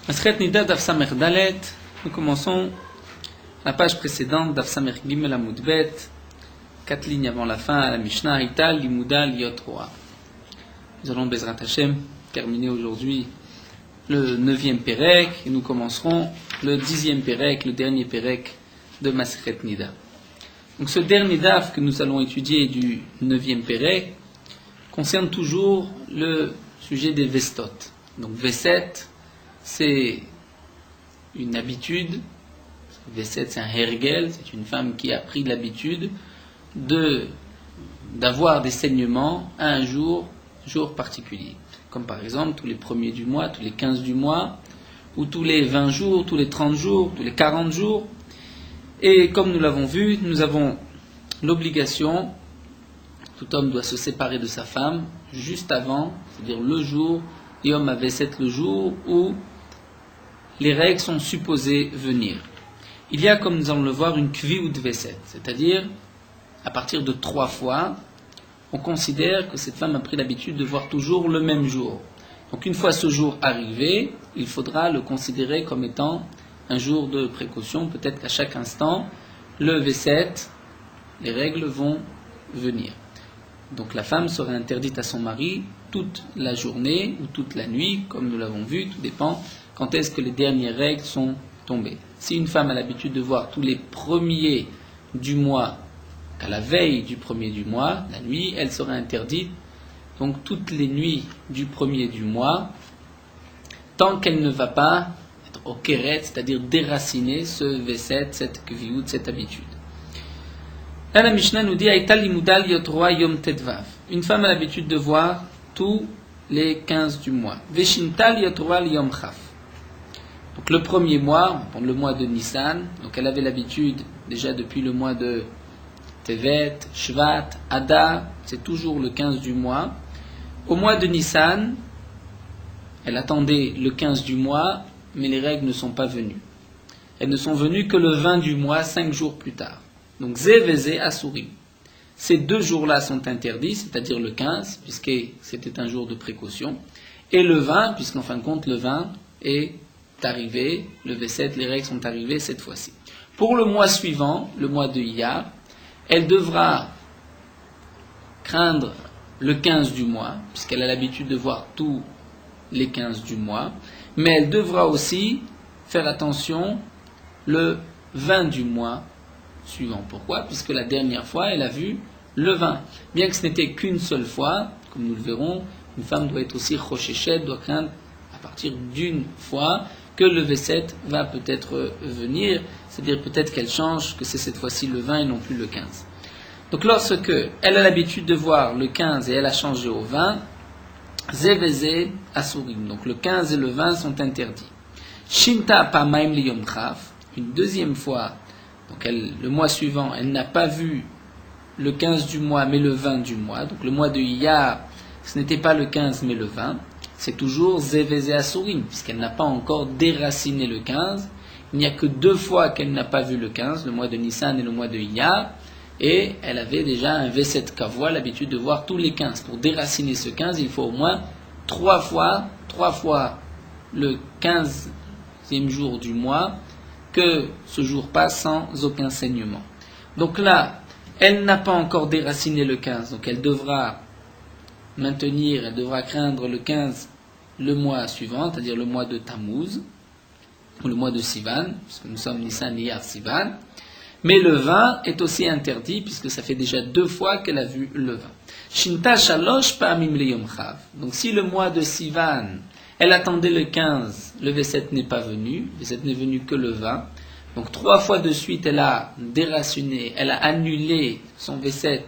Masechet Nida Daf Samer Dalet, nous commençons la page précédente, Daf Samer Gimel Amud Bet, 4 lignes avant la fin, à la Mishnah, Ital, Limuda, Liot Roa. Nous allons, Bezrat Hashem, terminer aujourd'hui le 9e Pérek, et nous commencerons le 10e Pérek, le dernier Pérek de Masechet Nida. Donc ce dernier Daf que nous allons étudier du 9e Pérek concerne toujours le sujet des Vestot. Donc Veset, c'est une habitude, Veset c'est un hergel, c'est une femme qui a pris l'habitude d'avoir des saignements à un jour particulier. Comme par exemple tous les premiers du mois, tous les 15 du mois, ou tous les 20 jours, tous les 30 jours, tous les 40 jours. Et comme nous l'avons vu, nous avons l'obligation, tout homme doit se séparer de sa femme juste avant, c'est-à-dire le jour, Yom HaVeset, le jour où les règles sont supposées venir. Il y a, comme nous allons le voir, une Kviut Veset, c'est-à-dire, à partir de 3 fois, on considère que cette femme a pris l'habitude de voir toujours le même jour. Donc une fois ce jour arrivé, il faudra le considérer comme étant un jour de précaution, peut-être qu'à chaque instant, le Veset, les règles vont venir. Donc la femme sera interdite à son mari toute la journée ou toute la nuit, comme nous l'avons vu, tout dépend quand est-ce que les dernières règles sont tombées. Si une femme a l'habitude de voir tous les premiers du mois, qu'à la veille du premier du mois, la nuit, elle sera interdite donc toutes les nuits du premier du mois, tant qu'elle ne va pas être au kéret, c'est-à-dire déraciner ce veset, cette kviut, cette habitude. Là, la Mishnah nous dit Aïtal limudal yotroa yom tedvav. Une femme a l'habitude de voir tous les 15 du mois. Veshintal yotroa yom chaf. Donc le premier mois, on prend le mois de Nissan, donc elle avait l'habitude déjà depuis le mois de Tevet, Shvat, Adar, c'est toujours le 15 du mois. Au mois de Nissan, elle attendait le 15 du mois, mais les règles ne sont pas venues. Elles ne sont venues que le 20 du mois, 5 jours plus tard. Donc Zé Vezé Asurim. Ces 2 jours-là sont interdits, c'est-à-dire le 15, puisque c'était un jour de précaution, et le 20, puisqu'en fin de compte le 20 est arrivé, le V7, les règles sont arrivées cette fois-ci. Pour le mois suivant, le mois de Iyar, elle devra craindre le 15 du mois, puisqu'elle a l'habitude de voir tous les 15 du mois, mais elle devra aussi faire attention le 20 du mois suivant. Pourquoi ? Puisque la dernière fois, elle a vu le 20. Bien que ce n'était qu'une seule fois, comme nous le verrons, une femme doit être aussi rochechet, doit craindre à partir d'une fois que le V7 va peut-être venir, c'est-à-dire peut-être qu'elle change, que c'est cette fois-ci le 20 et non plus le 15. Donc lorsque elle a l'habitude de voir le 15 et elle a changé au 20, Zévézé Asurim, donc le 15 et le 20 sont interdits. Shinta Pamaim Liyom Chaf, une deuxième fois, donc le mois suivant, elle n'a pas vu le 15 du mois mais le 20 du mois, donc le mois de Iyar, ce n'était pas le 15 mais le 20, c'est toujours Zévézé Asurim, puisqu'elle n'a pas encore déraciné le 15. Il n'y a que 2 fois qu'elle n'a pas vu le 15, le mois de Nissan et le mois de Iyar, et elle avait déjà un V7 Kavua, l'habitude de voir tous les 15. Pour déraciner ce 15, il faut au moins 3 fois le 15e jour du mois, que ce jour passe sans aucun saignement. Donc là, elle n'a pas encore déraciné le 15, donc elle devra craindre le 15 le mois suivant, c'est-à-dire le mois de Tammuz, ou le mois de Sivan, puisque nous sommes Nissan, Iyar, Sivan. Mais le 20 est aussi interdit, puisque ça fait déjà 2 fois qu'elle a vu le 20. Shinta shalosh pa'amim leyom chav. Donc si le mois de Sivan, elle attendait le 15, le V7 n'est pas venu, le V7 n'est venu que le 20. Donc 3 fois de suite, elle a déraciné, elle a annulé son V7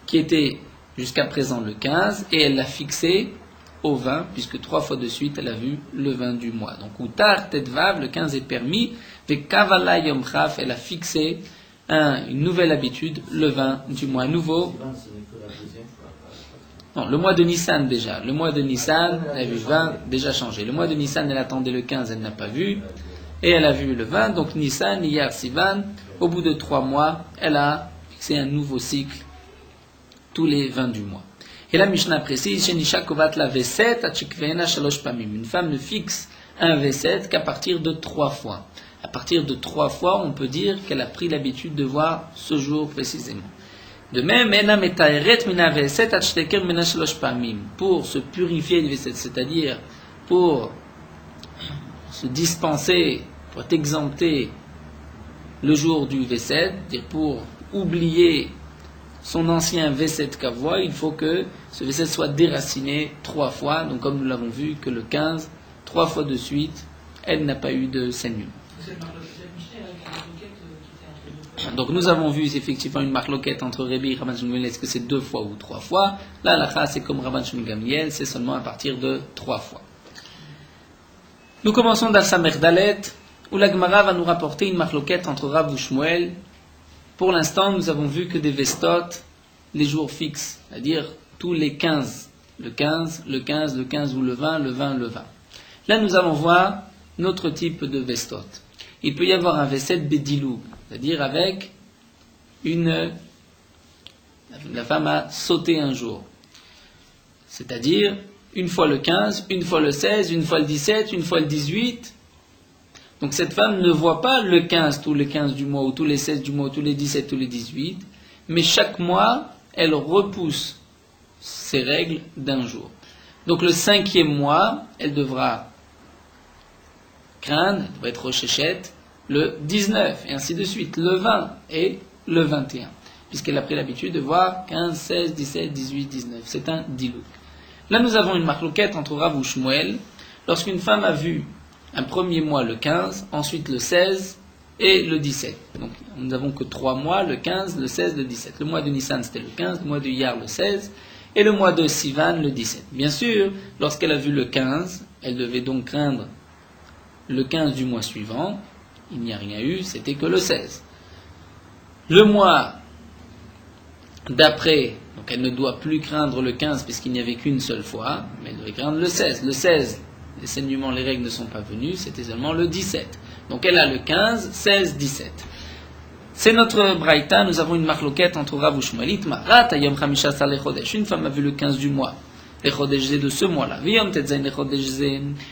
qui était jusqu'à présent le 15, et elle l'a fixé au 20, puisque 3 fois de suite, elle a vu le 20 du mois. Donc, Utar Tedvav, le 15 est permis, et Kavala Yom Chaf, elle a fixé une nouvelle habitude, le 20 du mois nouveau. Non, le mois de Nissan déjà. Le mois de Nissan, elle a vu 20, déjà changé. Le mois de Nissan, elle attendait le 15, elle n'a pas vu, et elle a vu le 20, donc Nissan, Iyar, Sivan, au bout de 3 mois, elle a fixé un nouveau cycle, tous les 20 du mois. Et la Mishnah précise, une femme ne fixe un V7 qu'à partir de 3 fois. À partir de 3 fois, on peut dire qu'elle a pris l'habitude de voir ce jour précisément. De même, pour se purifier du V7, c'est-à-dire pour se dispenser, pour être exempté le jour du V7, c'est-à-dire pour oublier son ancien V7 Kavua, il faut que ce V7 soit déraciné 3 fois. Donc comme nous l'avons vu, que le 15, 3 fois de suite, elle n'a pas eu de saignement. Donc nous avons vu effectivement une marloquette entre Rabbi et Rabban Shmuel, est-ce que c'est 2 fois ou 3 fois? Là, la c'est comme Rabban Shmuel Gamliel, c'est seulement à partir de 3 fois. Nous commençons dans Samer Dalet, où la Gemara va nous rapporter une marloquette entre Rav et Shmuel. Pour l'instant, nous avons vu que des vestot, les jours fixes, c'est-à-dire tous les 15, le 15, le 15, le 15 ou le 20, le 20, le 20. Là, nous allons voir notre type de vestot. Il peut y avoir un vesset bedilou, c'est-à-dire avec la femme a sauté un jour. C'est-à-dire, une fois le 15, une fois le 16, une fois le 17, une fois le 18. Donc cette femme ne voit pas le 15 tous les 15 du mois, ou tous les 16 du mois, ou tous les 17, tous les 18, mais chaque mois, elle repousse ses règles d'un jour. Donc le 5e mois, elle devra craindre, elle devra être rechéchette, le 19, et ainsi de suite, le 20 et le 21, puisqu'elle a pris l'habitude de voir 15, 16, 17, 18, 19. C'est un dilouk. Là, nous avons une marloquette entre Rav et Shmuel. Lorsqu'une femme a vu un premier mois le 15, ensuite le 16 et le 17. Donc nous n'avons que 3 mois, le 15, le 16, le 17. Le mois de Nissan c'était le 15, le mois de Iyar le 16 et le mois de Sivan le 17. Bien sûr, lorsqu'elle a vu le 15, elle devait donc craindre le 15 du mois suivant. Il n'y a rien eu, c'était que le 16. Le mois d'après, donc elle ne doit plus craindre le 15 puisqu'il n'y avait qu'une seule fois, mais elle devait craindre le 16. Le 16, les saignements, les règles ne sont pas venus, c'était seulement le 17. Donc elle a le 15, 16, 17. C'est notre braïta, nous avons une marloquette entre Rav et Shmuel. Une femme a vu le 15 du mois, les chodesh de ce mois-là,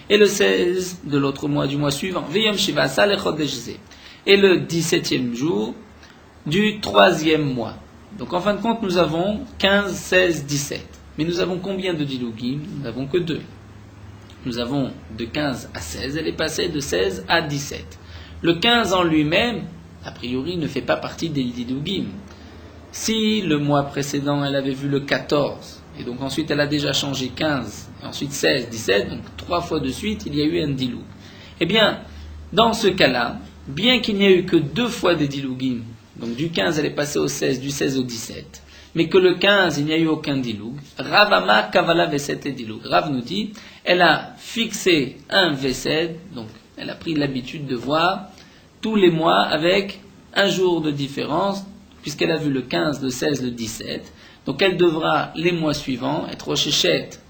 et le 16 de l'autre mois du mois suivant, et le 17e jour du 3e mois. Donc en fin de compte, nous avons 15, 16, 17. Mais nous avons combien de dilugim? Nous n'avons que 2. Nous avons de 15 à 16, elle est passée de 16 à 17. Le 15 en lui-même, a priori, ne fait pas partie des dilugim. Si le mois précédent, elle avait vu le 14, et donc ensuite elle a déjà changé 15, et ensuite 16, 17, donc 3 fois de suite, il y a eu un diloug. Eh bien, dans ce cas-là, bien qu'il n'y ait eu que 2 fois des dilugim, donc du 15 elle est passée au 16, du 16 au 17, mais que le 15 il n'y a eu aucun diloug, Rav Amar Kavala Veset le diloug. Rav nous dit, elle a fixé un Veset, donc elle a pris l'habitude de voir tous les mois avec un jour de différence, puisqu'elle a vu le 15, le 16, le 17. Donc elle devra, les mois suivants, être chéchette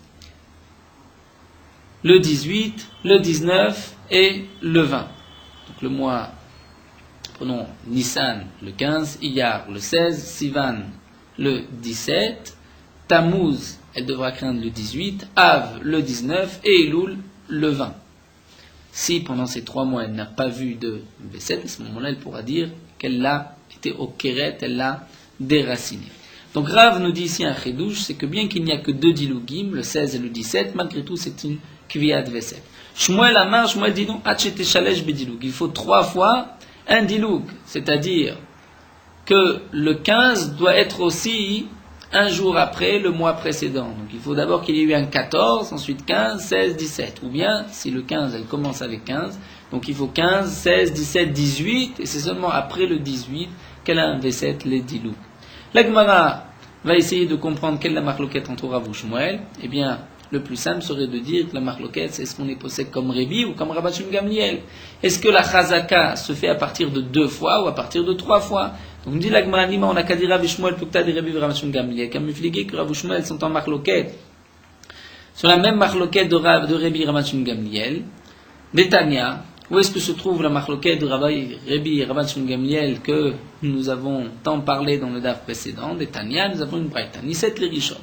le 18, le 19 et le 20. Donc le mois, prenons Nissan le 15, Iyar le 16, Sivan le 17, Tammuz, elle devra craindre le 18, Av le 19 et Elul le 20. Si pendant ces 3 mois elle n'a pas vu de Besset, à ce moment-là elle pourra dire qu'elle l'a été au Kéret, elle l'a déraciné. Donc Rav nous dit ici un chidouche, c'est que bien qu'il n'y a que 2 dilugim, le 16 et le 17, malgré tout c'est une kviyat Vesset. Shmuel Amar, Shmuel dit non, Hachete Shalesh Bedilug. Il faut 3 fois un dilug, c'est-à-dire que le 15 doit être aussi un jour après le mois précédent. Donc il faut d'abord qu'il y ait eu un 14, ensuite 15, 16, 17. Ou bien, si le 15, elle commence avec 15, donc il faut 15, 16, 17, 18, et c'est seulement après le 18 qu'elle a un V7, les dilou. La Gemara va essayer de comprendre quelle est la marloquette entre Rav et Shmuel. Eh bien, le plus simple serait de dire que la marloquette, c'est est-ce qu'on est possède comme Rébi ou comme Rabban Shimon Gamliel. Est-ce que la chazaka se fait à partir de 2 fois ou à partir de 3 fois? Donc on dit la Gemara, on a qu'à dire Rav et Shmuel plutôt qu'à dire Rébi et Rabban Shimon Gamliel. Comme il que Rav et Shmuel sont en marloquette, sur la même marloquette de Rébi et Rabban Shimon Gamliel, Netanya. Où est-ce que se trouve la marloquette de Rébi et Rabban Shimon Gamliel que nous avons tant parlé dans le daf précédent? Netanya, nous avons une braïta. Niset le Rishon.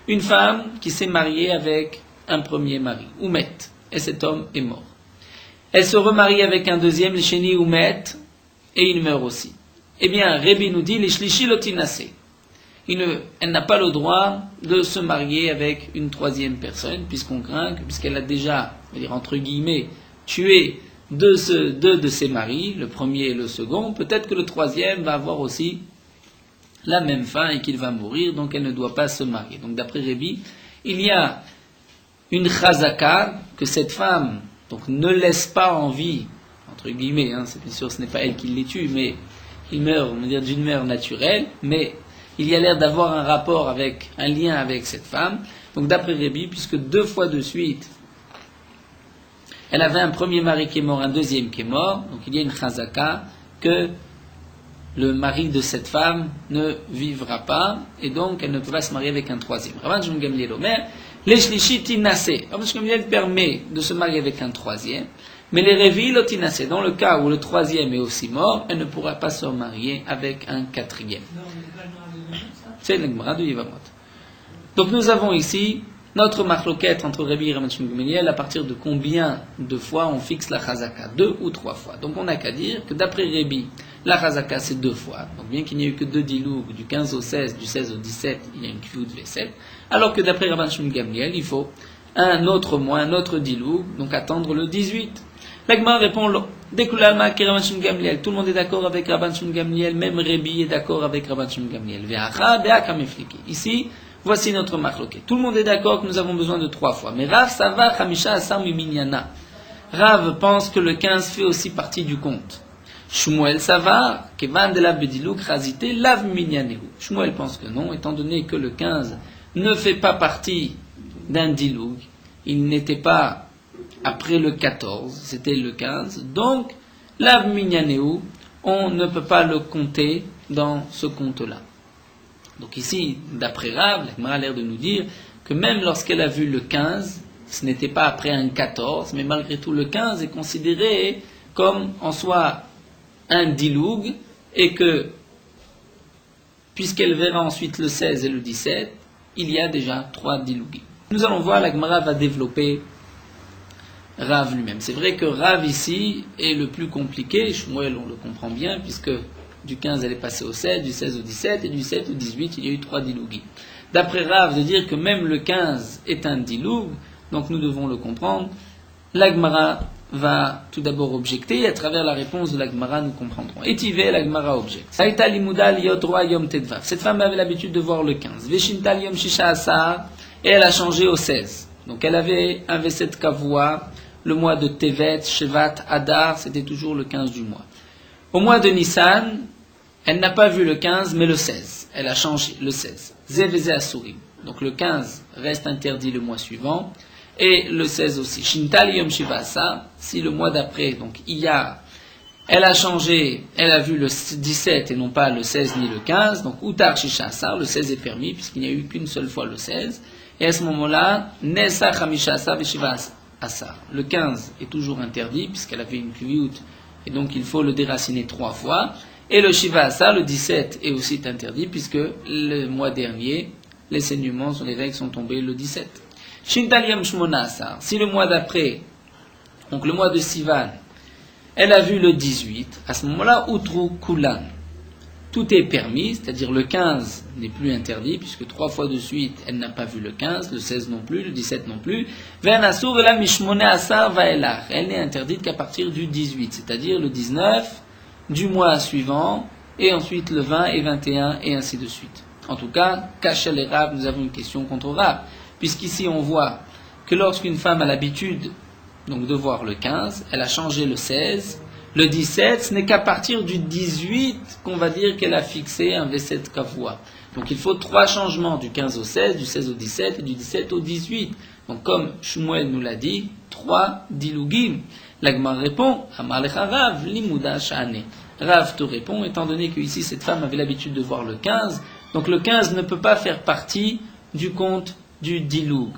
Une femme qui s'est mariée avec un premier mari, Oumet, et cet homme est mort. elle se remarie avec un deuxième, les Sheni ou Met, et il meurt aussi. Eh bien, Rébi nous dit, les Shlishi lotinase. Elle n'a pas le droit de se marier avec une troisième personne, puisqu'on craint, puisqu'elle a déjà, on va dire entre guillemets, tué deux de ses maris, le premier et le second, peut-être que le troisième va avoir aussi la même fin et qu'il va mourir, donc elle ne doit pas se marier. Donc d'après Rébi, il y a une chazaka que cette femme donc, ne laisse pas en vie, entre guillemets, c'est bien sûr ce n'est pas elle qui les tue, mais il meurt, on va dire, d'une mort naturelle, mais il y a l'air d'avoir un lien avec cette femme. Donc d'après Rébi, puisque 2 fois de suite, elle avait un premier mari qui est mort, un deuxième qui est mort, donc il y a une chazaka que le mari de cette femme ne vivra pas, et donc elle ne peut pas se marier avec un troisième. Rabban Shimon Gamliel Omer, les shlishi tinase. Rabban Shimon Gamliel permet de se marier avec un troisième, mais les revi lotinase. Dans le cas où le troisième est aussi mort, elle ne pourra pas se marier avec un quatrième. C'est l'Gemara de Yevamot. Donc nous avons ici notre marloquette entre Rabbi et Rabban Shimon Gamliel, à partir de combien de fois on fixe la chazaka, 2 ou 3 fois. Donc on n'a qu'à dire que d'après Rabbi, la chazaka c'est 2 fois. Donc bien qu'il n'y ait eu que 2 dilougs, du 15 au 16, du 16 au 17, il y a une kviout V7. Alors que d'après Rabban Shimon Gamliel, il faut un autre mois, un autre diloug, donc attendre le 18. L'Agma répond, Dekulama ki Rabban Shimon Gamliel, tout le monde est d'accord avec Rabban Shimon Gamliel, même Rabbi est d'accord avec Rabban Shimon Gamliel. Ve'acha be'aka mefliki. Ici, voici notre marloquette. Tout le monde est d'accord que nous avons besoin de 3 fois. Mais Rav Sava Chamisha Asar Miminyana. Rav pense que le 15 fait aussi partie du compte. Shmuel Sava, Kevan de la Bediluk Razite Lav Minyanehu. Shmuel pense que non, étant donné que le 15 ne fait pas partie d'un diloug. Il n'était pas après le 14, c'était le 15. Donc, Lav Minyanehu, on ne peut pas le compter dans ce compte-là. Donc ici, d'après Rav, l'Agmara a l'air de nous dire que même lorsqu'elle a vu le 15, ce n'était pas après un 14, mais malgré tout le 15 est considéré comme en soi un diloug, et que, puisqu'elle verra ensuite le 16 et le 17, il y a déjà 3 dilougim. Nous allons voir, l'Agmara va développer Rav lui-même. C'est vrai que Rav ici est le plus compliqué, Shmuel on le comprend bien, puisque du 15 elle est passée au 16, du 16 au 17, et du 7 au 18 il y a eu 3 dilougim. D'après Rav, de dire que même le 15 est un diloug, donc nous devons le comprendre, l'Agmara va tout d'abord objecter, et à travers la réponse de l'Agmara, nous comprendrons. Étivé, l'Agmara objecte. Saïta limuda liyotroa yom tedvav. Cette femme avait l'habitude de voir le 15. Veshinta yom shisha asar, et elle a changé au 16. Donc elle avait un Veset Kavua, le mois de Tevet, Shevat, Adar, c'était toujours le 15 du mois. Au mois de Nissan, elle n'a pas vu le 15, mais le 16. Elle a changé, le 16. Zeveze Asurim. Donc le 15 reste interdit le mois suivant. Et le 16 aussi. Shintal Yom Shivasa, si le mois d'après, donc elle a changé, elle a vu le 17 et non pas le 16 ni le 15, donc Utar Shishasar, le 16 est permis, puisqu'il n'y a eu qu'une seule fois le 16. Et à ce moment-là, Nesa Chamishasa Veshiva Asar. Le 15 est toujours interdit, puisqu'elle avait une kviout, et donc il faut le déraciner 3 fois. Et le Shiva Asar, le 17, est aussi interdit, puisque le mois dernier, les saignements, les règles sont tombées le 17. Shintal Yom Shmona Asar, si le mois d'après, donc le mois de Sivan, elle a vu le 18, à ce moment-là, Utru Kulan. Tout est permis, c'est-à-dire le 15 n'est plus interdit, puisque 3 fois de suite, elle n'a pas vu le 15, le 16 non plus, le 17 non plus. Venasur la Mishmone Asar Vaelach. Elle n'est interdite qu'à partir du 18, c'est-à-dire le 19 du mois suivant, et ensuite le 20 et 21, et ainsi de suite. En tout cas, Kachel et Rav, nous avons une question contre Rav, puisqu'ici on voit que lorsqu'une femme a l'habitude donc de voir le 15, elle a changé le 16, le 17, ce n'est qu'à partir du 18 qu'on va dire qu'elle a fixé un V7 Kavua. Donc il faut 3 changements, du 15 au 16, du 16 au 17 et du 17 au 18. Donc comme Shmuel nous l'a dit, 3 dilugim. L'Agmar répond, Amar lecha Rav, limuda shane. Rav te répond, étant donné que ici cette femme avait l'habitude de voir le 15, donc le 15 ne peut pas faire partie du compte du diloug.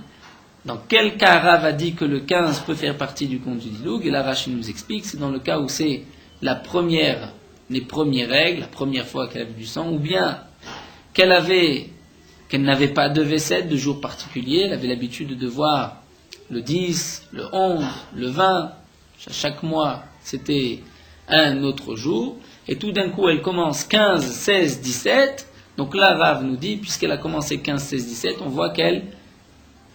Dans quel cas Rav a dit que le 15 peut faire partie du compte du diloug? Et là Rashi nous explique, c'est dans le cas où c'est les premières règles, la première fois qu'elle avait du sang, ou bien qu'elle n'avait pas de V7 de jour particulier, elle avait l'habitude de voir le 10, le 11, le 20, Chaque mois, c'était un autre jour. Et tout d'un coup, elle commence 15, 16, 17. Donc là, Rav nous dit, puisqu'elle a commencé 15, 16, 17, on voit qu'elle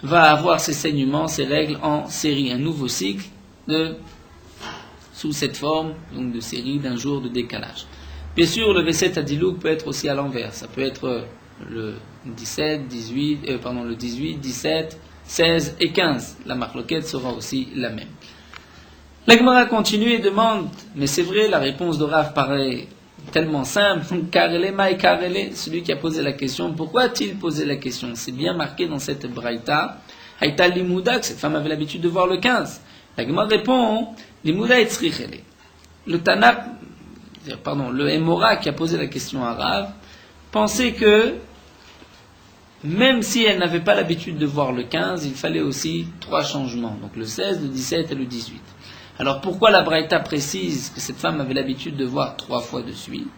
va avoir ses saignements, ses règles en série. Un nouveau cycle sous cette forme, donc de série d'un jour de décalage. Bien sûr, le V7 à Dilouk peut être aussi à l'envers. Ça peut être le 17, 18, le 18, 17, 16 et 15. La marloquette sera aussi la même. La Gemara continue et demande, mais c'est vrai, la réponse de Rav paraît tellement simple. Karele mai karele, celui qui a posé la question, pourquoi a-t-il posé la question? C'est bien marqué dans cette braïta. Haïta limouda, que cette femme avait l'habitude de voir le 15. La Gemara répond, limouda etzrichele. Le Hémora qui a posé la question à Rav pensait que même si elle n'avait pas l'habitude de voir le 15, il fallait aussi 3 changements, donc le 16, le 17 et le 18. Alors pourquoi la Braïta précise que cette femme avait l'habitude de voir 3 fois de suite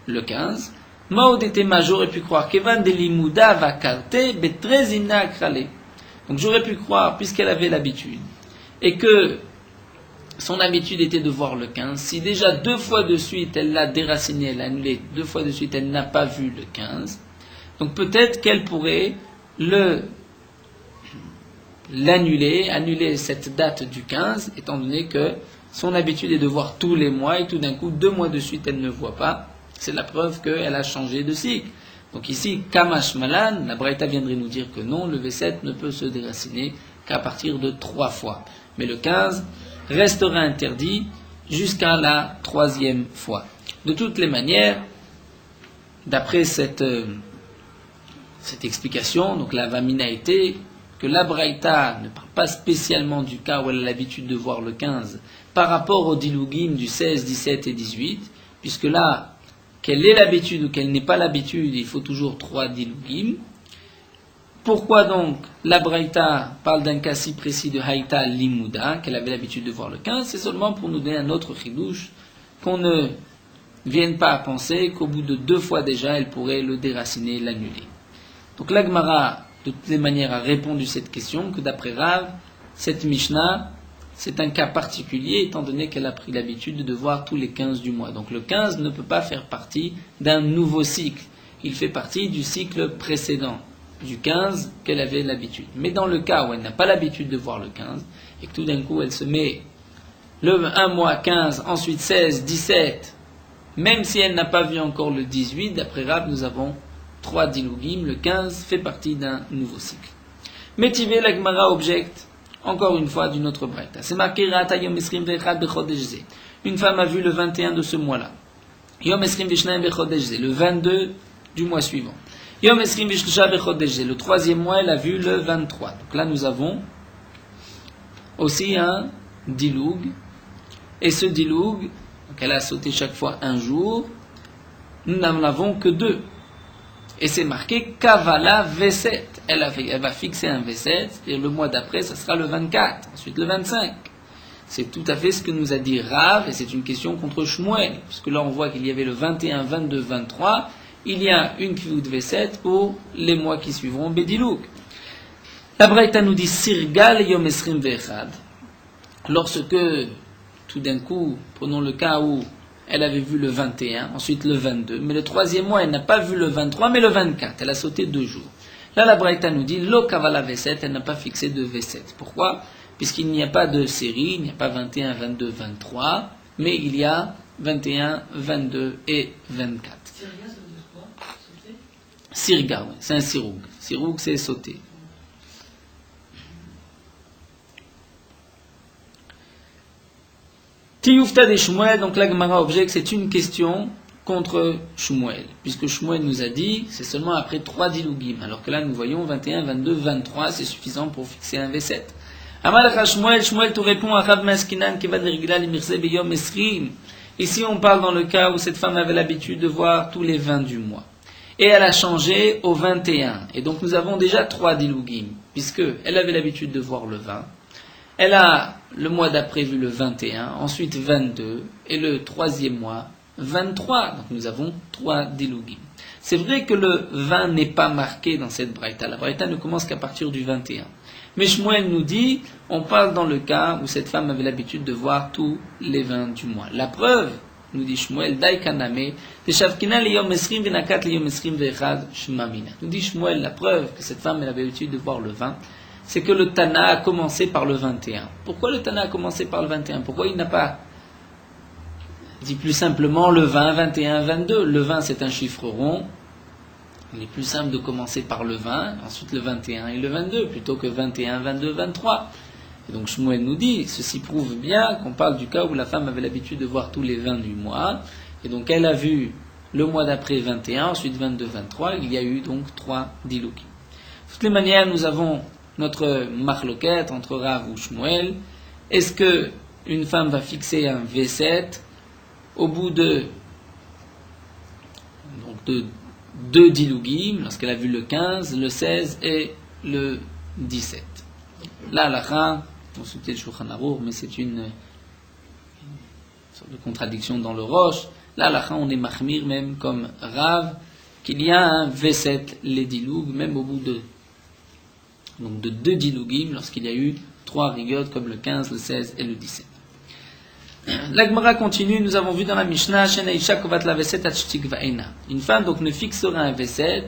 le 15? Maud était ma, j'aurais pu croire Kevan de Limouda va carte betrezina krale. Donc j'aurais pu croire, puisqu'elle avait l'habitude, et que son habitude était de voir le 15, si déjà 2 fois de suite elle l'a déraciné, elle l'a annulé, 2 fois de suite elle n'a pas vu le 15, donc peut-être qu'elle pourrait l'annuler, annuler cette date du 15, étant donné que son habitude est de voir tous les mois, et tout d'un coup, 2 mois de suite, elle ne voit pas. C'est la preuve qu'elle a changé de cycle. Donc ici, Kamash Malan, la Braïta viendrait nous dire que non, le V7 ne peut se déraciner qu'à partir de 3 fois. Mais le 15 restera interdit jusqu'à la 3e fois. De toutes les manières, d'après cette explication, donc la Vamina était que la Braïta ne parle pas spécialement du cas où elle a l'habitude de voir le 15 par rapport au Dilugim du 16, 17 et 18, puisque là, qu'elle ait l'habitude ou qu'elle n'ait pas l'habitude, il faut toujours 3 Dilugim. Pourquoi donc la Braïta parle d'un cas si précis de Haïta Limouda, qu'elle avait l'habitude de voir le 15? C'est seulement pour nous donner un autre chidouche, qu'on ne vienne pas à penser qu'au bout de 2 fois déjà, elle pourrait le déraciner, l'annuler. Donc la Gemara, de toutes les manières, a répondu à cette question, que d'après Rav, cette Mishnah, c'est un cas particulier, étant donné qu'elle a pris l'habitude de voir tous les 15 du mois. Donc le 15 ne peut pas faire partie d'un nouveau cycle. Il fait partie du cycle précédent, du 15 qu'elle avait l'habitude. Mais dans le cas où elle n'a pas l'habitude de voir le 15, et que tout d'un coup elle se met le 1 mois 15, ensuite 16, 17, même si elle n'a pas vu encore le 18, d'après Rav, nous avons 3 dilugim, le 15 fait partie d'un nouveau cycle. Métivé, la Gemara objecte, encore une fois, d'une autre braïta. C'est marqué Ra'ata yom esrim ve'echad bechodesh ze. Une femme a vu le 21 de ce mois-là. Yom esrim ve'shnaim bechodesh ze, le 22 du mois suivant. Yom esrim ve'shlusha bechodesh ze, le 3e mois, elle a vu le 23. Donc là, nous avons aussi un diloug. Et ce diloug, donc elle a sauté chaque fois un jour, nous n'en avons que 2. Et c'est marqué Kavala V7. Elle va fixer un V7, et le mois d'après, ça sera le 24, ensuite le 25. C'est tout à fait ce que nous a dit Rav, et c'est une question contre Shmuel, puisque là on voit qu'il y avait le 21, 22, 23, il y a une kivut V7 pour les mois qui suivront Bedilouk. La Braïta nous dit Sirgal Yom Esrim Vechad. Lorsque, tout d'un coup, prenons le cas où elle avait vu le 21, ensuite le 22, mais le 3e mois, elle n'a pas vu le 23, mais le 24, elle a sauté 2 jours. Là, la Braïta nous dit, Lo Kavala V7, elle n'a pas fixé de V7. Pourquoi? Puisqu'il n'y a pas de série, il n'y a pas 21, 22, 23, mais il y a 21, 22 et 24. Sirga, ça veut dire quoi? Sauter? Sirga, oui, c'est un siroug. Siroug, c'est sauter. Tioufta des Shmuel, donc la Gemara objecte, c'est une question contre Shmuel, puisque Shmuel nous a dit, c'est seulement après 3 dilugim, alors que là nous voyons 21, 22, 23, c'est suffisant pour fixer un V7. Amalcha Shmuel, Shmuel te répond à Rav Maskinan qui va dirigler l'Imirse Beyom Esrim. Ici on parle dans le cas où cette femme avait l'habitude de voir tous les 20 du mois. Et elle a changé au 21. Et donc nous avons déjà 3 dilugim, puisque elle avait l'habitude de voir le 20. Elle a le mois d'après vu le 21, ensuite 22, et le 3e mois, 23. Donc nous avons 3 dilugim. C'est vrai que le 20 n'est pas marqué dans cette braïta. La braïta ne commence qu'à partir du 21. Mais Shmuel nous dit, on parle dans le cas où cette femme avait l'habitude de voir tous les 20 du mois. La preuve, nous dit Shmuel, Dai Kaname, Teshavkina liyom esrim venakat liyom esrim ve'echad shmamina. Nous dit Shmuel, la preuve que cette femme avait l'habitude de voir le 20, c'est que le Tana a commencé par le 21. Pourquoi le Tana a commencé par le 21? Pourquoi il n'a pas dit plus simplement le 20, 21, 22? Le 20 c'est un chiffre rond. Il est plus simple de commencer par le 20, ensuite le 21 et le 22, plutôt que 21, 22, 23. Et donc Shmuel nous dit, ceci prouve bien qu'on parle du cas où la femme avait l'habitude de voir tous les 20 du mois, et donc elle a vu le mois d'après 21, ensuite 22, 23, il y a eu donc 3 diloukim. De toutes les manières, nous avons notre marloquette entre Rav ou Shmuel. Est-ce que une femme va fixer un V7 au bout de 2 dilugim, lorsqu'elle a vu le 15, le 16 et le 17. Là, la consultez le Shulchan Aruch, mais c'est une sorte de contradiction dans le Roche. Là, on est mahmir même comme Rav, qu'il y a un V7, les dilug, même au bout de 2 dilugim, lorsqu'il y a eu 3 rigotes comme le 15, le 16 et le 17. La Gemara continue, nous avons vu dans la Mishnah, une femme donc ne fixera un V7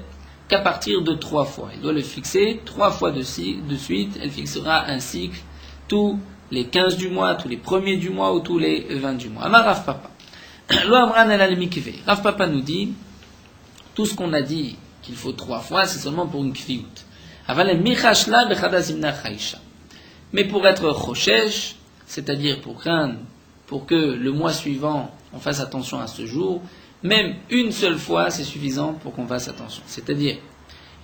qu'à partir de 3 fois. Elle doit le fixer 3 fois de suite, elle fixera un cycle tous les 15 du mois, tous les premiers du mois ou tous les 20 du mois. Amar Rav Papa. Rav Papa nous dit, tout ce qu'on a dit qu'il faut 3 fois, c'est seulement pour une kfiout. Mais pour être choshesh, c'est-à-dire pour craindre, pour que le mois suivant, on fasse attention à ce jour, même une seule fois, c'est suffisant pour qu'on fasse attention. C'est-à-dire,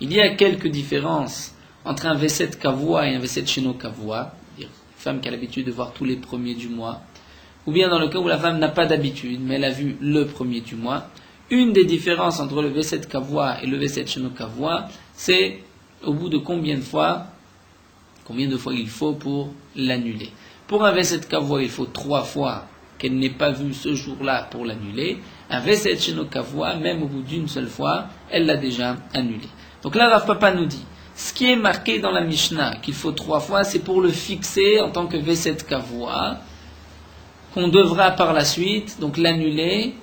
il y a quelques différences entre un V7 kavua et un V7 sheno kavua, c'est-à-dire une femme qui a l'habitude de voir tous les premiers du mois, ou bien dans le cas où la femme n'a pas d'habitude, mais elle a vu le premier du mois. Une des différences entre le V7 kavua et le V7 sheno kavua, c'est au bout de combien de fois il faut pour l'annuler. Pour un V7 kavua, il faut 3 fois qu'elle n'ait pas vu ce jour-là pour l'annuler. Un V7 sheno kavua, même au bout d'une seule fois, elle l'a déjà annulé. Donc là, Rav Papa nous dit, ce qui est marqué dans la Mishnah, qu'il faut 3 fois, c'est pour le fixer en tant que V7 kavua, qu'on devra par la suite, donc l'annuler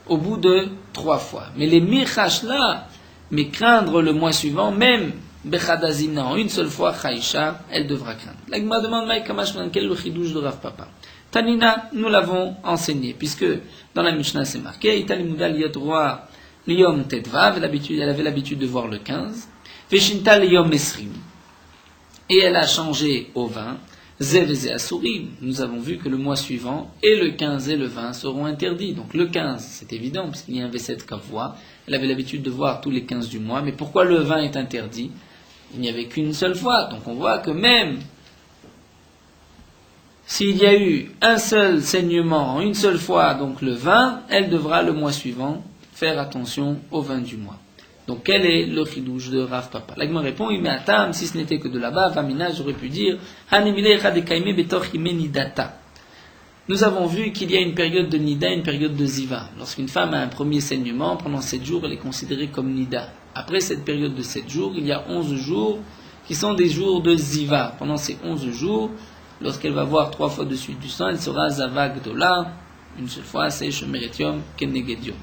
au bout de 3 fois. Mais les michash là, mais craindre le mois suivant, même Bechadazimna, en une seule fois, Chaïcha, elle devra craindre. La Gemara demande, quel est le chidouche de Rav Papa? Tanina, nous l'avons enseigné, puisque dans la Mishnah c'est marqué, Italimuda liyot liyom tetvav, elle avait l'habitude de voir le 15, Veshinta liyom esrim, et elle a changé au 20, Zeveze asurim, nous avons vu que le mois suivant, et le 15 et le 20 seront interdits. Donc le 15, c'est évident, puisqu'il y a un V7 kavua, elle avait l'habitude de voir tous les 15 du mois, mais pourquoi le 20 est interdit? Il n'y avait qu'une seule fois, donc on voit que même s'il y a eu un seul saignement en une seule fois, donc le 20, elle devra le mois suivant faire attention au 20 du mois. Donc quel est le chidouche de Rav Papa? La Gemara répond, si ce n'était que de là-bas, Vamina, j'aurais pu dire, nous avons vu qu'il y a une période de Nida et une période de Ziva. Lorsqu'une femme a un premier saignement, pendant 7 jours, elle est considérée comme Nida. Après cette période de 7 jours, il y a 11 jours qui sont des jours de Ziva. Pendant ces 11 jours, lorsqu'elle va voir 3 fois de suite du sang, elle sera Zavag Dola. Une seule fois, c'est Shemeretium Kenegedium.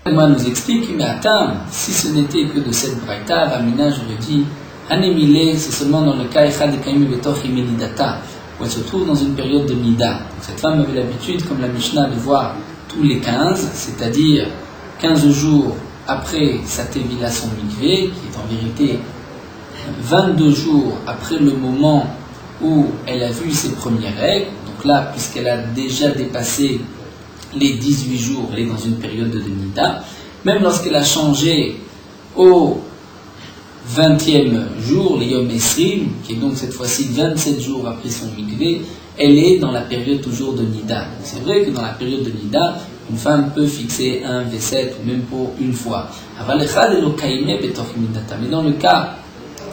Moi nous explique, mais attends, si ce n'était que de cette braïta, Vamina, je le dis, Hanemile, c'est seulement dans le cas Echad Ekayim Betoch Imenidata, où elle se trouve dans une période de Nida. Donc, cette femme avait l'habitude, comme la Mishnah, de voir tous les 15, c'est-à-dire 15 jours après sa Tevila son mikvé, qui est en vérité 22 jours après le moment où elle a vu ses premières règles. Donc là, puisqu'elle a déjà dépassé les 18 jours, elle est dans une période de Nida. Même lorsqu'elle a changé au 20e jour, les Yom Esrim, qui est donc cette fois-ci 27 jours après son mikvé, elle est dans la période toujours de Nida. Donc c'est vrai que dans la période de Nida, une femme peut fixer un V7 ou même pour une fois. Mais dans le cas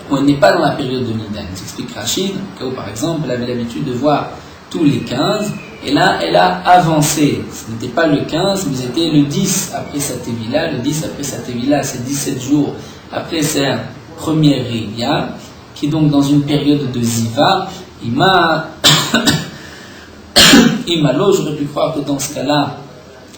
où elle n'est pas dans la période de Nida, elle s'explique Rachid, dans le cas où par exemple elle avait l'habitude de voir tous les 15, et là elle a avancé. Ce n'était pas le 15, mais c'était le 10 après sa Tevila. Le 10 après sa Tevila, c'est 17 jours après sa première Rélia. qui est donc dans une période de ziva, Imalo, j'aurais pu croire que dans ce cas-là,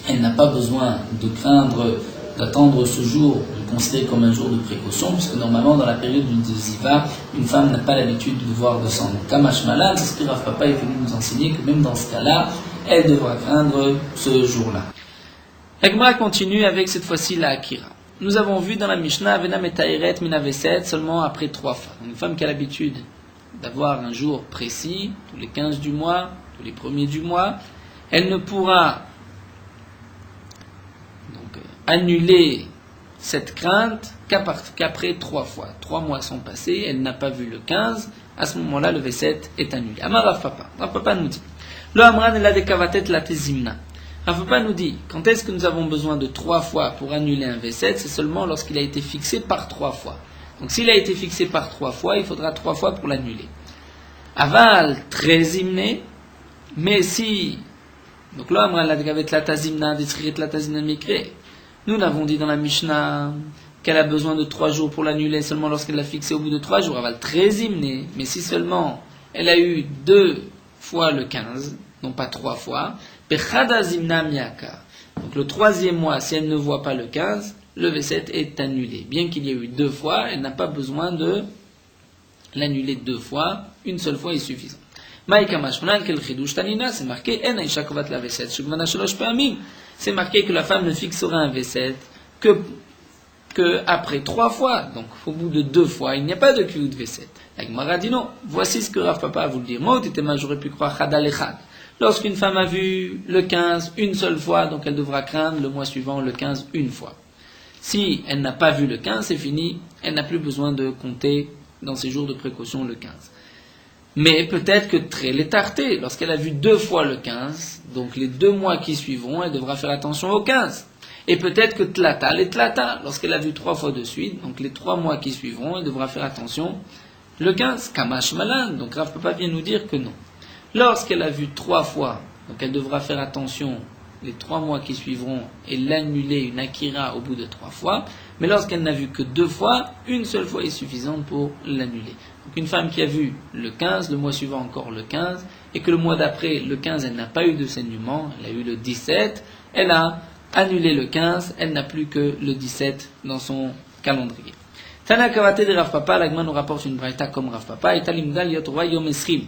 elle n'a pas besoin de craindre, d'attendre ce jour, de considérer comme un jour de précaution, puisque normalement, dans la période de ziva, une femme n'a pas l'habitude de voir de sang. Kamash Malad, c'est ce que Rav Papa est venu nous enseigner, que même dans ce cas-là, elle devra craindre ce jour-là. L'Agma continue avec cette fois-ci la Akira. Nous avons vu dans la Mishnah, Vena Metaeret Minaveset, seulement après 3 fois. Une femme qui a l'habitude d'avoir un jour précis, tous les 15 du mois, tous les premiers du mois, elle ne pourra donc annuler cette crainte qu'après 3 fois. 3 mois sont passés, elle n'a pas vu le 15, à ce moment-là, le V7 est annulé. Amar Rav Papa. Rav Papa nous dit, Lo Amran la dekavatet la tezimna. Rav Papa nous dit, quand est-ce que nous avons besoin de 3 fois pour annuler un V7? C'est seulement lorsqu'il a été fixé par 3 fois. Donc s'il a été fixé par 3 fois, il faudra 3 fois pour l'annuler. Aval trezimne, mais si, donc là, nous l'avons dit dans la Mishnah qu'elle a besoin de 3 jours pour l'annuler seulement lorsqu'elle l'a fixé au bout de 3 jours. Aval trezimne, mais si seulement elle a eu 2 fois le 15, non pas 3 fois, donc le 3e mois, si elle ne voit pas le 15, le V7 est annulé. Bien qu'il y ait eu 2 fois, elle n'a pas besoin de l'annuler 2 fois, une seule fois est suffisant. C'est marqué c'est marqué que la femme ne fixera un V7 que après 3 fois, donc au bout de 2 fois, il n'y a pas de kiyud V7. La Gemara dit non, voici ce que Rav Papa a voulu dire. Moi, j'aurais pu croire Chadal Echad. Lorsqu'une femme a vu le 15 une seule fois, donc elle devra craindre le mois suivant le 15 une fois. Si elle n'a pas vu le 15, c'est fini, elle n'a plus besoin de compter dans ses jours de précaution le 15. Mais peut-être que très l'étarté, lorsqu'elle a vu 2 fois le 15, donc les 2 mois qui suivront, elle devra faire attention au 15. Et peut-être que tlata, les tlata, lorsqu'elle a vu 3 fois de suite, donc les 3 mois qui suivront, elle devra faire attention le 15. Kamash Malan, donc Rav Papa vient nous dire que non. Lorsqu'elle a vu 3 fois, donc elle devra faire attention les 3 mois qui suivront et l'annuler, une akira au bout de 3 fois. Mais lorsqu'elle n'a vu que 2 fois, une seule fois est suffisante pour l'annuler. Donc une femme qui a vu le 15, le mois suivant encore le 15, et que le mois d'après, le 15, elle n'a pas eu de saignement, elle a eu le 17, elle a annulé le 15, elle n'a plus que le 17 dans son calendrier. Tana Kavate de Rav Papa, l'Agma nous rapporte une braïta comme Rav Papa, et Talimdal Yotorwa Yom Esrim.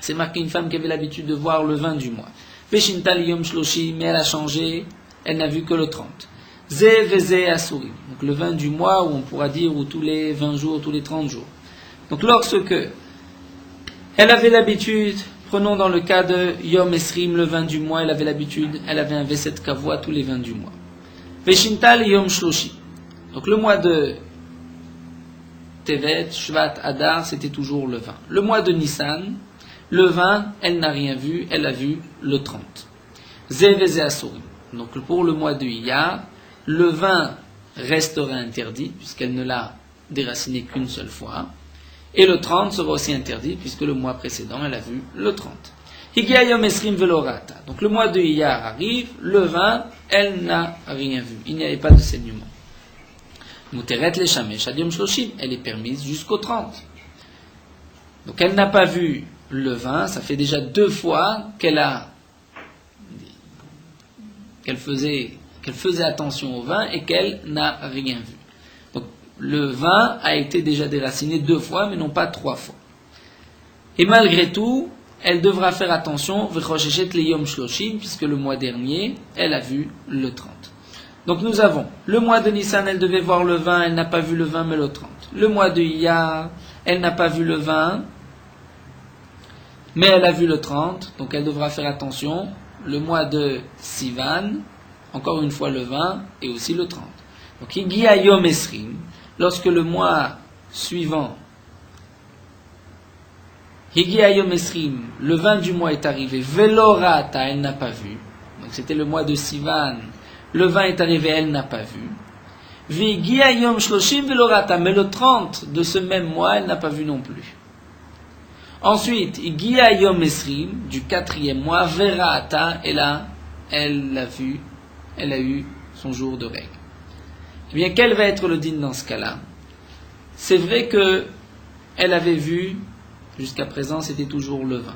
C'est marqué une femme qui avait l'habitude de voir le 20 du mois. Veshintal Yom Shloshi, mais elle a changé, elle n'a vu que le 30. Ze Veze Asurim, donc le 20 du mois, où on pourra dire, ou tous les 20 jours, tous les 30 jours. Donc lorsque elle avait l'habitude, prenons dans le cas de Yom Esrim, le 20 du mois, elle avait l'habitude, elle avait un V7 Kavua tous les 20 du mois. Veshintal Yom Shloshi, donc le mois de Tevet, Shvat, Adar, c'était toujours le 20. Le mois de Nissan, le 20, elle n'a rien vu, elle a vu le 30. Zeveze Asurim, donc pour le mois de Iyar, le 20 restera interdit, puisqu'elle ne l'a déraciné qu'une seule fois. Et le 30 sera aussi interdit, puisque le mois précédent, elle a vu le 30. Higia Yom Esrim Velorata. Donc le mois de Iyar arrive, le 20, elle n'a rien vu. Il n'y avait pas de saignement. Muteret le Shamesh Ad Yom Shloshim, elle est permise jusqu'au 30. Donc elle n'a pas vu le 20, ça fait déjà 2 fois qu'elle faisait attention au 20 et qu'elle n'a rien vu. Donc le 20 a été déjà déraciné 2 fois, mais non pas 3 fois. Et malgré tout, elle devra faire attention, puisque le mois dernier, elle a vu le 30. Donc nous avons le mois de Nissan, elle devait voir le 20, elle n'a pas vu le 20, mais le 30. Le mois de Iyar, elle n'a pas vu le 20, mais elle a vu le 30, donc elle devra faire attention. Le mois de Sivan, encore une fois le 20 et aussi le 30. Donc Higia Yom Esrim, lorsque le mois suivant, Higia Yom Esrim, le 20 du mois est arrivé, Velorata, elle n'a pas vu. Donc c'était le mois de Sivan, le 20 est arrivé, elle n'a pas vu. Vigia Yom Shloshim Velorata, mais le 30 de ce même mois, elle n'a pas vu non plus. Ensuite, Higia Yom Esrim, du 4e mois, Verata, elle l'a vu, elle a eu son jour de règle. Eh bien, quel va être le din dans ce cas-là? C'est vrai que elle avait vu, jusqu'à présent c'était toujours le 20.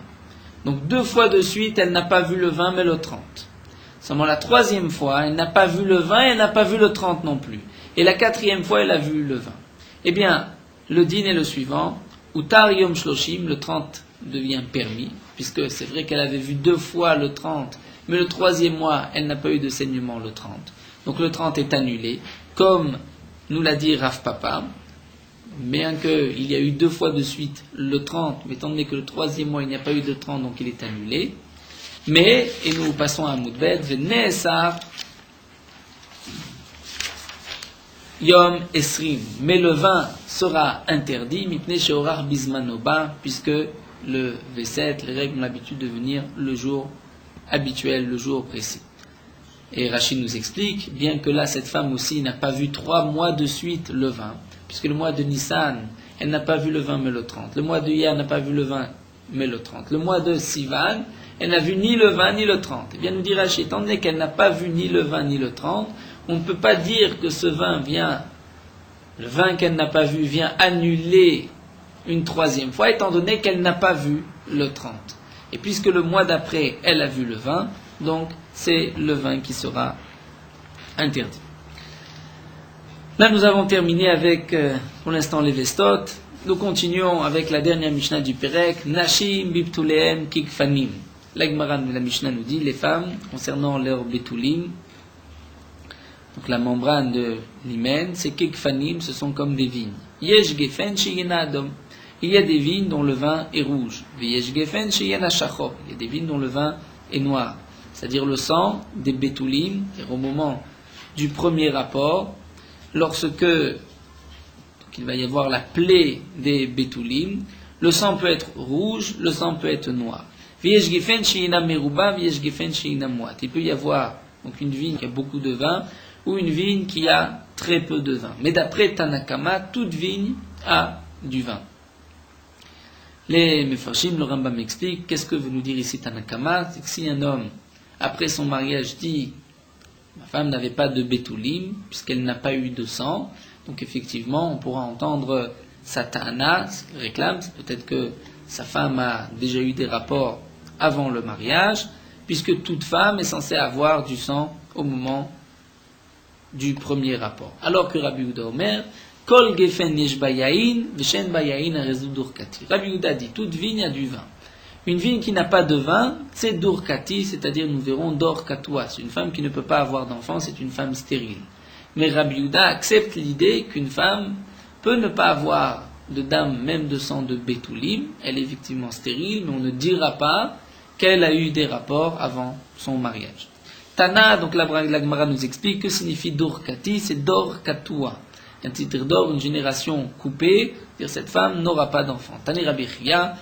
Donc 2 fois de suite, elle n'a pas vu le 20 mais le 30. Seulement la 3e fois, elle n'a pas vu le 20 et elle n'a pas vu le 30 non plus. Et la 4e fois, elle a vu le 20. Eh bien, le din est le suivant. Utar Yom Shloshim, le 30 devient permis, puisque c'est vrai qu'elle avait vu 2 fois le 30, mais le 3e mois, elle n'a pas eu de saignement le 30. Donc le 30 est annulé, comme nous l'a dit Rav Papa, bien qu'il y a eu 2 fois de suite le 30, mais étant donné que le 3e mois, il n'y a pas eu de 30, donc il est annulé. Mais, et nous passons à Moudbet, Venesar Yom Esrim, mais le vin sera interdit, Mipne Sheorar Bismanoba, puisque le V7, les règles ont l'habitude de venir le jour habituel, le jour précis. Et Rachid nous explique, bien que là, cette femme aussi n'a pas vu 3 mois de suite le vin, puisque le mois de Nissan, elle n'a pas vu le 20 mais le 30. Le mois de Iyar n'a pas vu le 20 mais le 30. Le mois de Sivan, elle n'a vu ni le 20 ni le 30. Eh bien, nous dit Rachid, étant donné qu'elle n'a pas vu ni le 20 ni le 30, on ne peut pas dire que ce vin vient, le vin qu'elle n'a pas vu vient annuler une 3e fois, étant donné qu'elle n'a pas vu le 30. Et puisque le mois d'après, elle a vu le 20, donc c'est le vin qui sera interdit. Là, nous avons terminé avec, pour l'instant, les vestot. Nous continuons avec la dernière Mishnah du Perek, Nashim biptulehem kikfanim. La Gemara de la Mishnah nous dit, les femmes, concernant leur betulim, donc la membrane de l'hymen, c'est kikfanim, ce sont comme des vignes. Yesh gefen sheyena adom. Il y a des vignes dont le vin est rouge. Yesh gefen sheyena shachor. Il y a des vignes dont le vin est noir. C'est-à-dire le sang des betulim, au moment du premier rapport, lorsque il va y avoir la plaie des betulim, le sang peut être rouge, le sang peut être noir. Il peut y avoir donc une vigne qui a beaucoup de vin ou une vigne qui a très peu de vin. Mais d'après Tanakama, toute vigne a du vin. Les Mefarshim, le Rambam explique, qu'est-ce que veut nous dire ici Tanakama? C'est que si un homme, après son mariage, dit ma femme n'avait pas de betulim, puisqu'elle n'a pas eu de sang, donc effectivement, on pourra entendre Satana réclame, peut-être que sa femme a déjà eu des rapports avant le mariage, puisque toute femme est censée avoir du sang au moment du premier rapport. Alors que Rabbi Yehuda Omer, Kol gefen yesh bayain, veshen bayain arezu durkati. Rabbi Yehuda dit, toute vigne a du vin. Une vigne qui n'a pas de vin, c'est durkati, c'est-à-dire nous verrons dor katoua. C'est une femme qui ne peut pas avoir d'enfant, c'est une femme stérile. Mais Rabbi Yehuda accepte l'idée qu'une femme peut ne pas avoir de dame, même de sang de betulim, elle est effectivement stérile, mais on ne dira pas qu'elle a eu des rapports avant son mariage. Tana, donc la Gemara nous explique que signifie Dorkati, c'est Dor Katoua. Un titre d'or, une génération coupée, c'est-à-dire cette femme n'aura pas d'enfant. Tani Rabbi Chia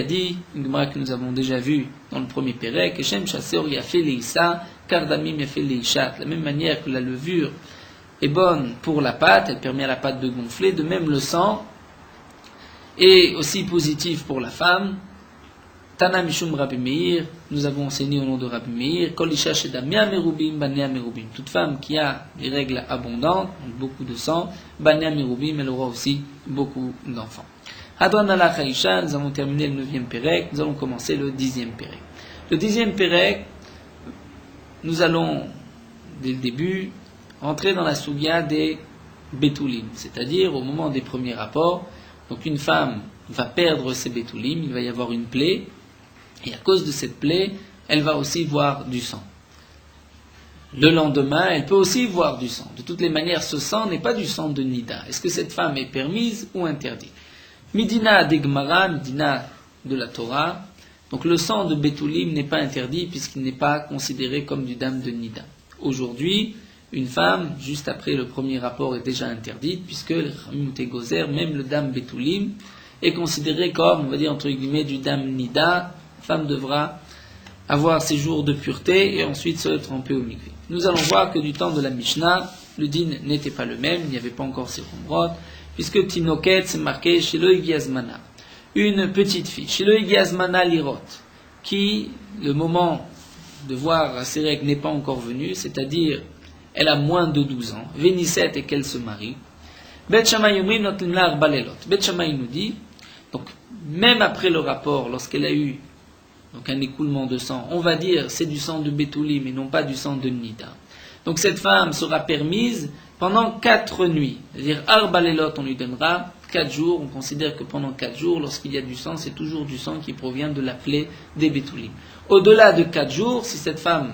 dit, une Gemara que nous avons déjà vue dans le premier Pérec, Shem Chasseur Yafé Leissa, Kardamim Yafé Leishat. De la même manière que la levure est bonne pour la pâte, elle permet à la pâte de gonfler, de même le sang est aussi positif pour la femme. Tana Mishum Rabbi Meir, nous avons enseigné au nom de Rabbi Meir, Kol Isha Shedamia Merubim, Banea Merubim. Toute femme qui a des règles abondantes, donc beaucoup de sang, Banea Merubim, elle aura aussi beaucoup d'enfants. Hadran ala Chaïcha, nous avons terminé le 9e Pérec, nous allons commencer le 10e Pérec. Le 10e Pérec, nous allons, dès le début, rentrer dans la Sougia des Betulim, c'est-à-dire au moment des premiers rapports. Donc une femme va perdre ses Betulim, il va y avoir une plaie, et à cause de cette plaie, elle va aussi voir du sang. Le lendemain, elle peut aussi voir du sang. De toutes les manières, ce sang n'est pas du sang de Nida. Est-ce que cette femme est permise ou interdite? Midina de Gemara, Midina de la Torah. Donc le sang de Betulim n'est pas interdit puisqu'il n'est pas considéré comme du dam de Nida. Aujourd'hui, une femme, juste après le premier rapport, est déjà interdite puisque le Chamim Gozer, même le dam Betulim, est considéré comme, on va dire entre guillemets, du dam Nida. La femme devra avoir ses jours de pureté et ensuite se tremper au mikvé. Nous allons voir que du temps de la Mishnah, le din n'était pas le même, il n'y avait pas encore ces rombrot, puisque Tinoket c'est marqué chez le Higiazmana. Une petite fille, chez le Higiazmana Lirot, qui, le moment de voir ses règles n'est pas encore venu, c'est-à-dire elle a moins de 12 ans, Vénisset et qu'elle se marie, Bet Shammai omrim notnim la arba lelot. Bet Shammai nous dit, donc même après le rapport, lorsqu'elle a eu donc un écoulement de sang, on va dire c'est du sang de Betoulim et non pas du sang de Nida. Donc cette femme sera permise pendant 4 nuits. C'est-à-dire arba lelot, on lui donnera 4 jours. On considère que pendant 4 jours, lorsqu'il y a du sang, c'est toujours du sang qui provient de la plaie des Betoulim. Au-delà de 4 jours, si cette femme,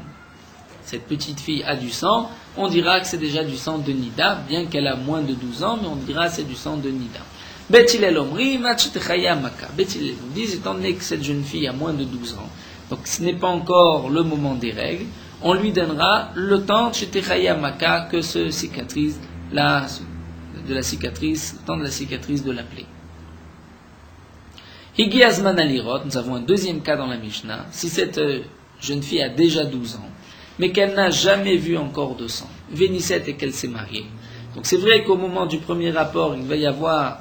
cette petite fille a du sang, on dira que c'est déjà du sang de Nida, bien qu'elle a moins de 12 ans, mais on dira que c'est du sang de Nida. Bet Hillel omri, matchtechaya maka. Bet Hillel nous dit, étant donné que cette jeune fille a moins de 12 ans, donc ce n'est pas encore le moment des règles, on lui donnera le temps tchtechaya maka que se cicatrise de la cicatrice, le temps de la cicatrice de la plaie. Higi azman alirot, nous avons un deuxième cas dans la Mishnah. Si cette jeune fille a déjà 12 ans, mais qu'elle n'a jamais vu encore de sang, vénissette et qu'elle s'est mariée. Donc c'est vrai qu'au moment du premier rapport, il va y avoir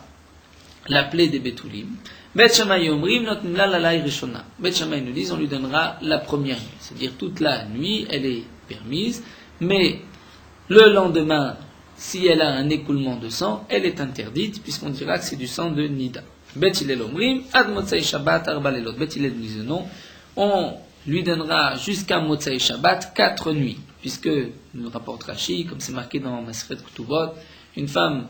la plaie des Betoulim. Bet Shammai omrim notnim la lalai rishona. Bet Shammai nous dit, on lui donnera la première nuit. C'est-à-dire toute la nuit, elle est permise, mais le lendemain, si elle a un écoulement de sang, elle est interdite, puisqu'on dira que c'est du sang de Nida. Bet Hillel omrim, ad motzai Shabbat arba lelot. Bet Hillel nous dit non, on lui donnera jusqu'à motzai Shabbat 4 nuits, puisque, nous rapporte Rashi, comme c'est marqué dans Maseret Ketubot, une femme,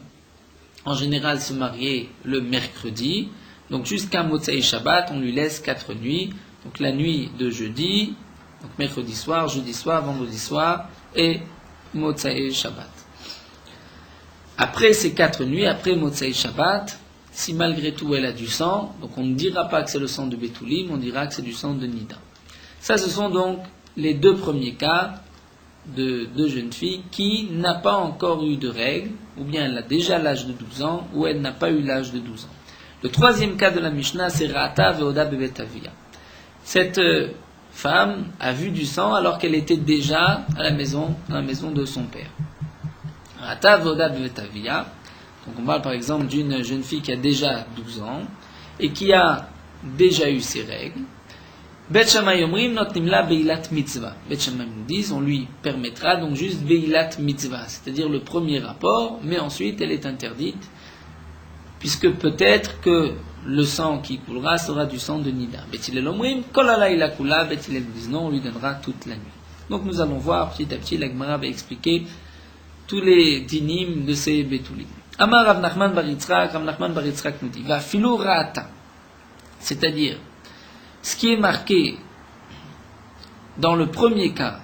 en général, se mariait le mercredi, donc jusqu'à motzai Shabbat, on lui laisse 4 nuits, donc la nuit de jeudi, donc mercredi soir, jeudi soir, vendredi soir, et motzai Shabbat. Après ces 4 nuits, après motzai Shabbat, si malgré tout elle a du sang, donc on ne dira pas que c'est le sang de Betoulim, on dira que c'est du sang de Nida. Ça, ce sont donc les 2 premiers cas de 2 jeunes filles qui n'a pas encore eu de règles, ou bien elle a déjà l'âge de 12 ans, ou elle n'a pas eu l'âge de 12 ans. Le 3e cas de la Mishnah, c'est Ra'ata ve'oda bebetavia. Cette femme a vu du sang alors qu'elle était déjà à la maison de son père. Ra'ata ve'oda bebetavia. Donc on parle par exemple d'une jeune fille qui a déjà 12 ans et qui a déjà eu ses règles. Bet Shammai omrim notnim la beilat mitzvah. Bet Shammai nous dit, on lui permettra donc juste beilat mitzvah, c'est-à-dire le premier rapport, mais ensuite elle est interdite, puisque peut-être que le sang qui coulera sera du sang de Nida. Bet Hillel omrim kol halayla kula. Bet Hillel nous dit non, on lui donnera toute la nuit. Donc nous allons voir petit à petit, la Gemara va expliquer tous les dinim de ces Betoulim. Amar Rav Nachman bar Yitzchak, Rav Nachman bar Yitzchak nous dit, va filou ra'ata, c'est-à-dire ce qui est marqué dans le premier cas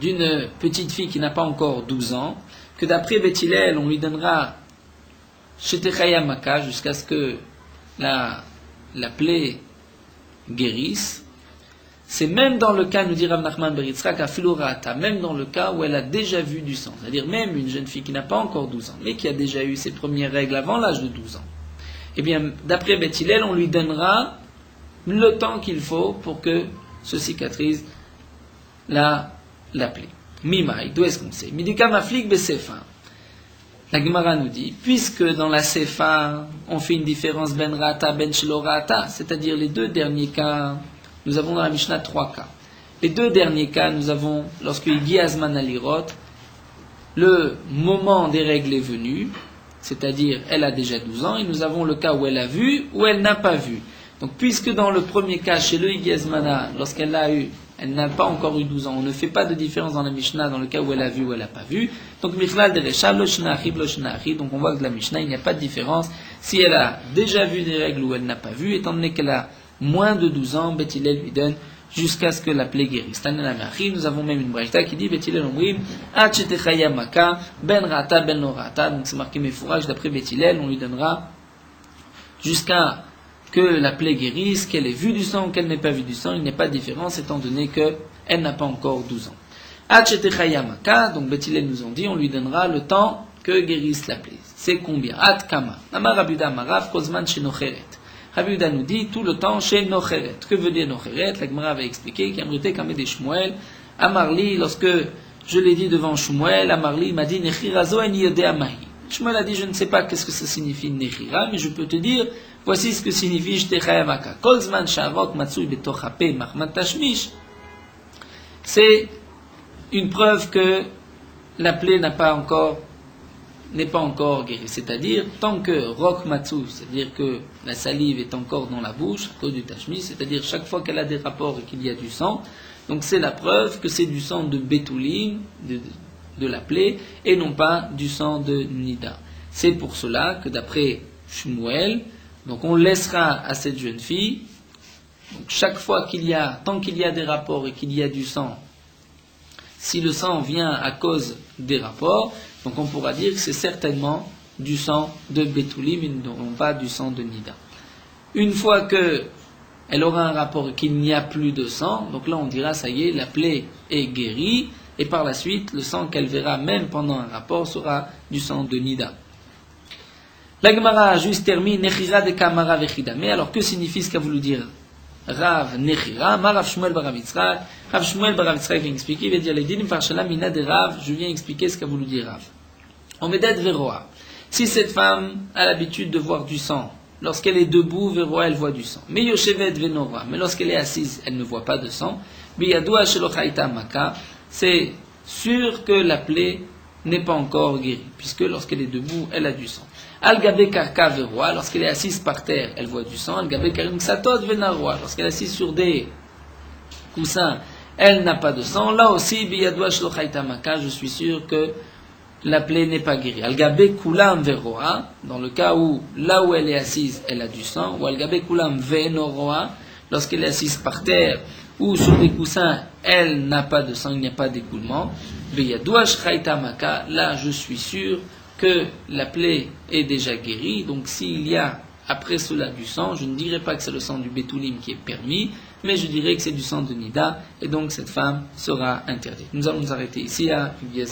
d'une petite fille qui n'a pas encore 12 ans, que d'après Bet Hillel, on lui donnera Shetechaya Maka jusqu'à ce que la plaie guérisse. C'est même dans le cas, nous dit Rav Nachman bar Yitzchak, à Filorata, même dans le cas où elle a déjà vu du sang, c'est-à-dire même une jeune fille qui n'a pas encore 12 ans, mais qui a déjà eu ses premières règles avant l'âge de 12 ans. Eh bien, d'après Bet Hillel, on lui donnera le temps qu'il faut pour que se cicatrise la plaie. Mimaï, d'où est-ce qu'on sait? Midika maflik besefa. La Gemara nous dit, puisque dans la Sefa, on fait une différence ben rata, ben shelorata, c'est-à-dire les 2 derniers cas, nous avons dans la Mishnah 3 cas. Les 2 derniers cas, nous avons, lorsque Higi azman alirot, le moment des règles est venu, c'est-à-dire elle a déjà 12 ans, et nous avons le cas où elle a vu, ou elle n'a pas vu. Donc puisque dans le premier cas, chez le Higi azmana, lorsqu'elle l'a eu, elle n'a pas encore eu 12 ans, on ne fait pas de différence dans la Mishnah dans le cas où elle a vu ou elle n'a pas vu. Donc Michlal de Rechal, donc on voit que dans la Mishnah, il n'y a pas de différence. Si elle a déjà vu des règles ou elle n'a pas vu, étant donné qu'elle a moins de 12 ans, Bet Hillel lui donne jusqu'à ce que la plaie guérisse. Nous avons même une braïta qui dit Bet Hillel omrim ad shetechaya maka ben rata ben lo rata. Donc c'est marqué Mefourage, d'après Bet Hillel, on lui donnera jusqu'à que la plaie guérisse, qu'elle ait vu du sang ou qu'elle n'ait pas vu du sang, il n'y a pas de différence étant donné qu'elle n'a pas encore 12 ans. Ad shetechaya maka, donc Bet Hillel nous ont dit, on lui donnera le temps que guérisse la plaie. C'est combien? Ad kama. Amar Rabbi Yehuda Amarav kozman shenocheret. Rabbi Yehuda nous dit tout le temps chez Nocheret. Que veut dire Nocheret? La Gemara avait expliqué qu'Amrité Kamé des Shmuel, Amarli, lorsque je l'ai dit devant Shmuel, Amarli m'a dit Nechirazo en yodea mahi. Shmuel a dit je ne sais pas qu'est-ce que ça signifie Nechira, mais je peux te dire voici ce que signifie Shtechaya Maka. Kol zman shavot matsui betoch hape machmat tashmish. C'est une preuve que la plaie n'a pas encore n'est pas encore guérie. C'est-à-dire, tant que Rok Matsu, c'est-à-dire que la salive est encore dans la bouche, à cause du Tashmis, c'est-à-dire chaque fois qu'elle a des rapports et qu'il y a du sang, donc c'est la preuve que c'est du sang de Betoulim, de la plaie, et non pas du sang de Nida. C'est pour cela que d'après Shmuel, donc on laissera à cette jeune fille, donc chaque fois tant qu'il y a des rapports et qu'il y a du sang, si le sang vient à cause des rapports, donc on pourra dire que c'est certainement du sang de Betoulim et non pas du sang de Nida. Une fois qu'elle aura un rapport et qu'il n'y a plus de sang, donc là on dira ça y est, la plaie est guérie, et par la suite, le sang qu'elle verra même pendant un rapport sera du sang de Nida. La Gemara juste termine, Nechira de Kamara Vechida. Mais alors que signifie ce qu'a voulu dire Rav Nechira, Ma Rav Shmuel Barav Yitzchak. Rav Shmuel Barav Yitzchak vient expliquer, il va dire les dinim farshala mina de Rav, je viens expliquer ce qu'a voulu dire Rav. Omedet Veroa. Si cette femme a l'habitude de voir du sang, lorsqu'elle est debout, Veroa, elle voit du sang. Mais Yoshevet Venora, mais lorsqu'elle est assise, elle ne voit pas de sang. Biyadoua Shelochaita Maka, c'est sûr que la plaie n'est pas encore guérie, puisque lorsqu'elle est debout, elle a du sang. Al-Gabe Karka Veroa, lorsqu'elle est assise par terre, elle voit du sang. Al-Gabe Karim Ksatot Venaroa, lorsqu'elle est assise sur des coussins, elle n'a pas de sang. Là aussi, Biyadoua Shlochaita Maka, je suis sûr que la plaie n'est pas guérie. Al-Gabe Kulam Veroa, dans le cas où, là où elle est assise, elle a du sang. Ou Al-Gabe Kulam Venoroa, lorsqu'elle est assise par terre ou sur des coussins, elle n'a pas de sang, il n'y a pas d'écoulement. Biyadoua Shlochaita Maka, là je suis sûr que la plaie est déjà guérie, donc s'il y a après cela du sang, je ne dirais pas que c'est le sang du Betoulim qui est permis, mais je dirais que c'est du sang de Nida, et donc cette femme sera interdite. Nous allons nous arrêter ici à Viviez.